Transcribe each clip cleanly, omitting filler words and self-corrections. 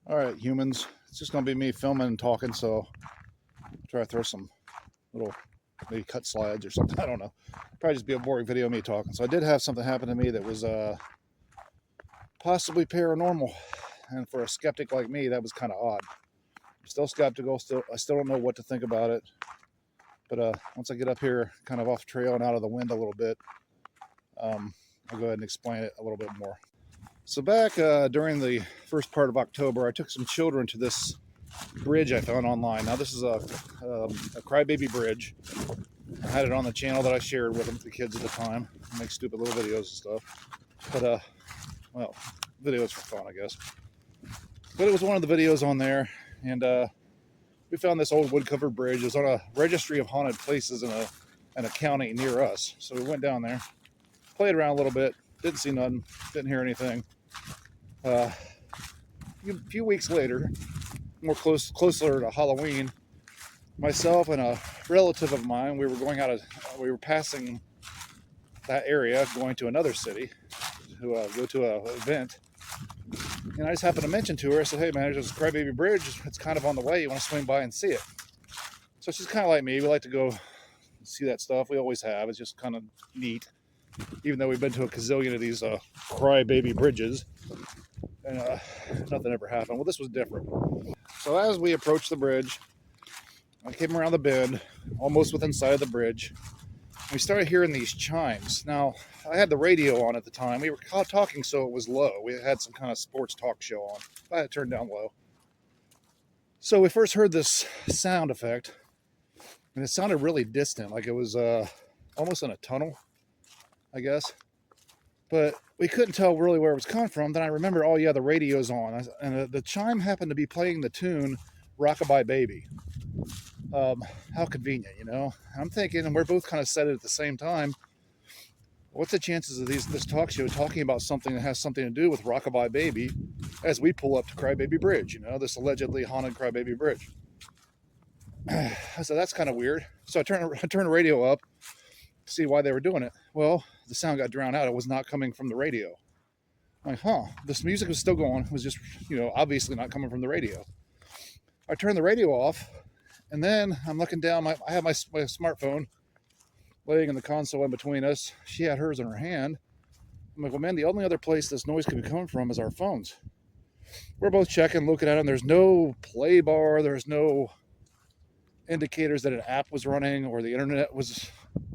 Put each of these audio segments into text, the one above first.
All right, humans, it's just going to be me filming and talking, so I'll try to throw some little, maybe cut slides or something. I don't know. Probably just be a boring video of me talking. So I did have something happen to me that was possibly paranormal. And for a skeptic like me, that was kind of odd. I'm still skeptical. I still don't know what to think about it. But once I get up here, kind of off trail and out of the wind a little bit, I'll go ahead and explain it a little bit more. So back during the first part of October, I took some children to this bridge I found online. Now this is a crybaby bridge. I had it on the channel that I shared with them, the kids at the time. I make stupid little videos and stuff. But well, videos for fun, I guess. But it was one of the videos on there, and we found this old wood-covered bridge. It was on a registry of haunted places in a county near us. So we went down there, played around a little bit, didn't see nothing, didn't hear anything. A few weeks later, closer to Halloween, myself and a relative of mine, we were passing that area, going to another city to go to an event. And I just happened to mention to her, I said, hey man, there's this crybaby bridge, it's kind of on the way, you want to swing by and see it? So she's kind of like me, we like to go see that stuff, we always have, it's just kind of neat, even though we've been to a gazillion of these crybaby bridges, and nothing ever happened. Well, this was different. So as we approached the bridge, I came around the bend, almost within sight of the bridge. We started hearing these chimes. Now, I had the radio on at the time. We were talking, so it was low. We had some kind of sports talk show on. I had it turned down low. So we first heard this sound effect, and it sounded really distant, like it was almost in a tunnel, I guess. But we couldn't tell really where it was coming from. Then I remember, oh yeah, the radio's on. And the chime happened to be playing the tune Rockabye Baby. How convenient, you know? I'm thinking, and we're both kind of said it at the same time, what's the chances of this talk show talking about something that has something to do with Rockabye Baby as we pull up to Crybaby Bridge, you know, this allegedly haunted Crybaby Bridge? So that's kind of weird. So I turned the radio up to see why they were doing it. Well, the sound got drowned out. It was not coming from the radio. I'm like, this music was still going. It was just, you know, obviously not coming from the radio. I turned the radio off, and then I'm looking down. I have my smartphone laying in the console in between us. She had hers in her hand. I'm like, well, man, the only other place this noise could be coming from is our phones. We're both checking, looking at them. There's no play bar. There's no indicators that an app was running or the internet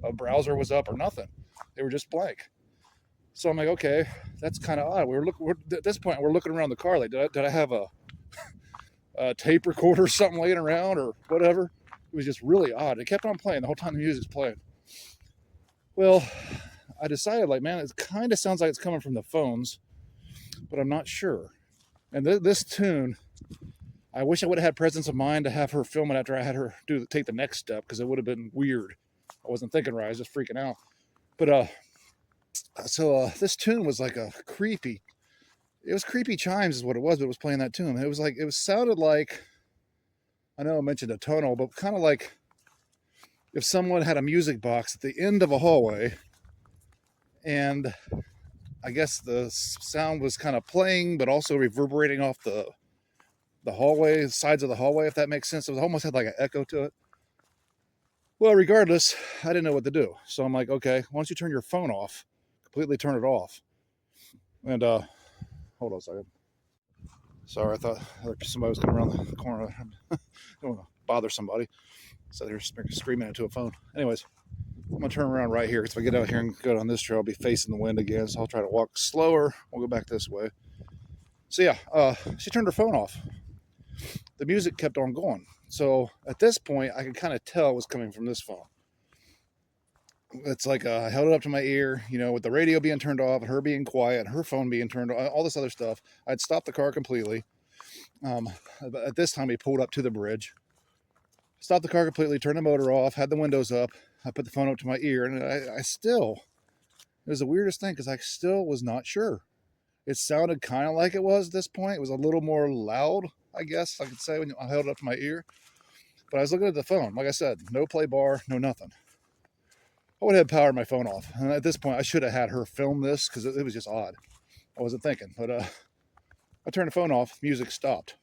a browser was up or nothing. They were just blank. So I'm like, okay, that's kind of odd. At this point, we're looking around the car. Like, did I have a tape recorder or something laying around or whatever? It was just really odd. It kept on playing the whole time the music's playing. Well, I decided, like, man, it kind of sounds like it's coming from the phones, but I'm not sure. And this tune, I wish I would have had presence of mind to have her film it after I had her take the next step, because it would have been weird. I wasn't thinking right. I was just freaking out. But so this tune was like it was creepy chimes is what it was, but it was playing that tune. It sounded like, I know I mentioned a tonal, but kind of like if someone had a music box at the end of a hallway, and I guess the sound was kind of playing, but also reverberating off the hallway, the sides of the hallway, if that makes sense. It almost had like an echo to it. Well, regardless, I didn't know what to do. So I'm like, okay, why don't you turn your phone off? Completely turn it off. And hold on a second. Sorry, I thought somebody was coming around the corner. I don't want to bother somebody. So they're screaming into a phone. Anyways, I'm going to turn around right here, because if I get out here and go down this trail, I'll be facing the wind again. So I'll try to walk slower. We'll go back this way. So yeah, she turned her phone off. The music kept on going. So at this point, I could kind of tell it was coming from this phone. It's like I held it up to my ear, you know, with the radio being turned off and her being quiet and her phone being turned on, all this other stuff. I'd stopped the car completely. At this time, we pulled up to the bridge. Stopped the car completely, turned the motor off, had the windows up. I put the phone up to my ear, and it was the weirdest thing, because I still was not sure. It sounded kind of like it was at this point. It was a little more loud, I guess I could say, when I held it up to my ear. But I was looking at the phone. Like I said, no play bar, no nothing. I would have powered my phone off. And at this point, I should have had her film this, because it was just odd. I wasn't thinking. But I turned the phone off, music stopped.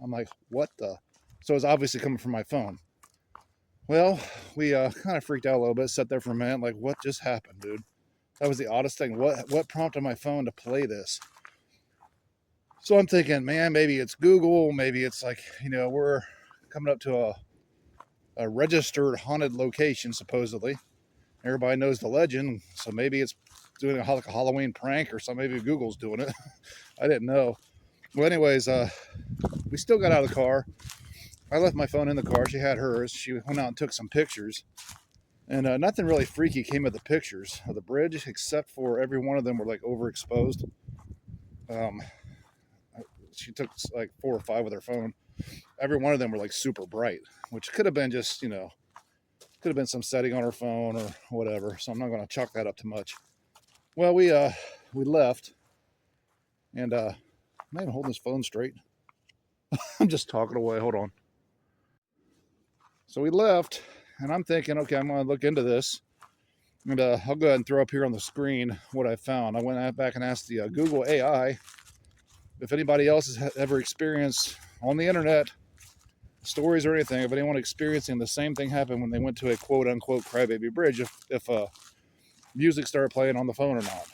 I'm like, what the? So it's obviously coming from my phone. Well, we kind of freaked out a little bit, sat there for a minute, like, what just happened, dude? That was the oddest thing. What prompted my phone to play this? So I'm thinking, man, maybe it's Google, maybe it's like, we're coming up to a registered haunted location, supposedly. Everybody knows the legend, so maybe it's doing like a Halloween prank or something. Maybe Google's doing it. I didn't know. Well, anyways, we still got out of the car. I left my phone in the car. She had hers. She went out and took some pictures. And nothing really freaky came of the pictures of the bridge, except for every one of them were like overexposed. She took like 4 or 5 with her phone. Every one of them were like super bright, which could have been just, could have been some setting on her phone or whatever. So I'm not going to chalk that up too much. Well, we left, and I'm not even holding this phone straight. I'm just talking away. Hold on. So we left, and I'm thinking, okay, I'm going to look into this. And I'll go ahead and throw up here on the screen what I found. I went back and asked the Google AI if anybody else has ever experienced on the internet stories or anything of anyone experiencing the same thing happen when they went to a quote unquote crybaby bridge, if music started playing on the phone or not.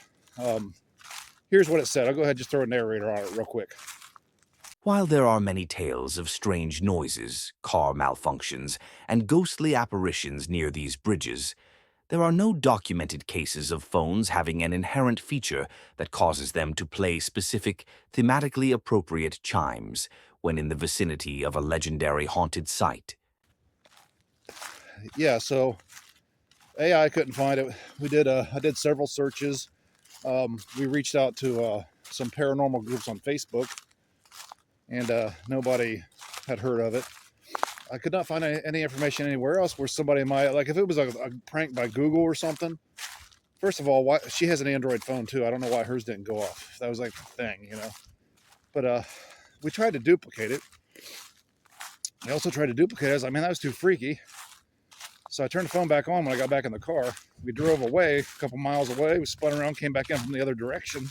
Here's what it said. I'll go ahead and just throw a narrator on it real quick. While there are many tales of strange noises, car malfunctions, and ghostly apparitions near these bridges, there are no documented cases of phones having an inherent feature that causes them to play specific, thematically appropriate chimes when in the vicinity of a legendary haunted site. Yeah, so AI couldn't find it. I did several searches. We reached out to some paranormal groups on Facebook, and nobody had heard of it. I could not find any information anywhere else where somebody might, like if it was a prank by Google or something. First of all, why she has an Android phone too. I don't know why hers didn't go off. That was like the thing, But we tried to duplicate it. I also tried to duplicate it. I was like, man, that was too freaky. So I turned the phone back on when I got back in the car. We drove away, a couple miles away. We spun around, came back in from the other direction,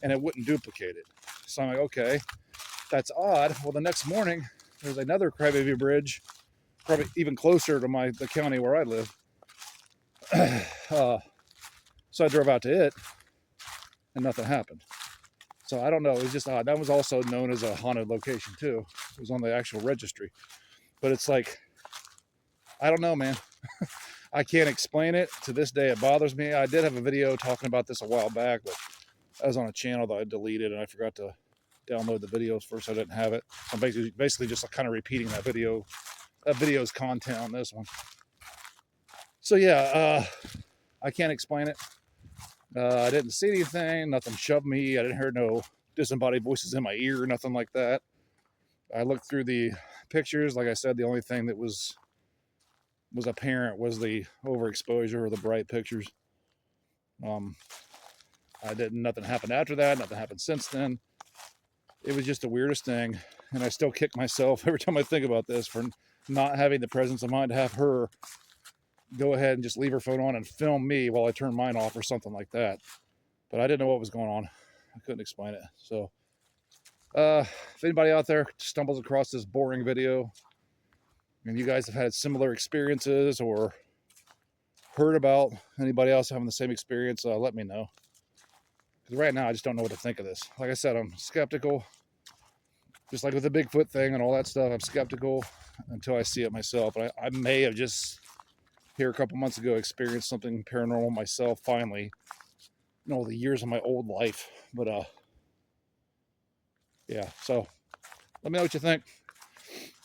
and it wouldn't duplicate it. So I'm like, okay, that's odd. Well, the next morning, there's another crybaby bridge, probably even closer to the county where I live. So I drove out to it, and nothing happened. So I don't know. It was just odd. That was also known as a haunted location too. It was on the actual registry. But it's like, I don't know, man. I can't explain it. To this day, it bothers me. I did have a video talking about this a while back, but I was on a channel that I deleted, and I forgot to download the videos first. I didn't have it. I'm basically just kind of repeating that video's content on this one. So yeah, I can't explain it. I didn't see anything. Nothing shoved me. I didn't hear no disembodied voices in my ear, nothing like that. I looked through the pictures. Like I said, the only thing that was apparent was the overexposure or the bright pictures. Nothing happened after that. Nothing happened since then. It was just the weirdest thing. And I still kick myself every time I think about this for not having the presence of mind to have her go ahead and just leave her phone on and film me while I turn mine off or something like that. But I didn't know what was going on. I couldn't explain it. So if anybody out there stumbles across this boring video and you guys have had similar experiences or heard about anybody else having the same experience, let me know. Because right now I just don't know what to think of this. Like I said, I'm skeptical. Just like with the Bigfoot thing and all that stuff, I'm skeptical until I see it myself. I may have just here a couple months ago experienced something paranormal myself finally. The years of my old life. But yeah, so let me know what you think.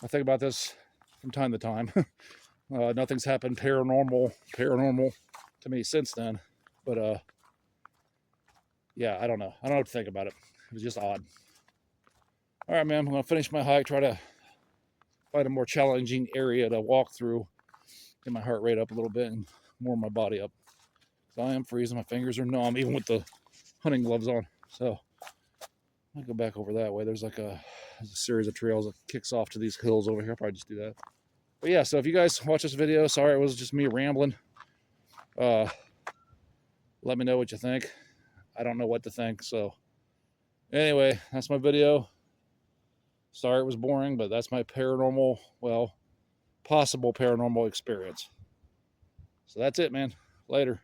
I think about this from time to time. Nothing's happened paranormal to me since then. But yeah, I don't know. I don't know what to think about it. It was just odd. All right, man, I'm going to finish my hike, try to find a more challenging area to walk through, get my heart rate up a little bit and warm my body up. So I am freezing. My fingers are numb, even with the hunting gloves on. So I'll go back over that way. There's a series of trails that kicks off to these hills over here. I'll probably just do that. But yeah, so if you guys watch this video, sorry it was just me rambling. Let me know what you think. I don't know what to think, so Anyway, that's my video. Sorry it was boring, but that's my paranormal, well, possible paranormal experience. So that's it, man. Later.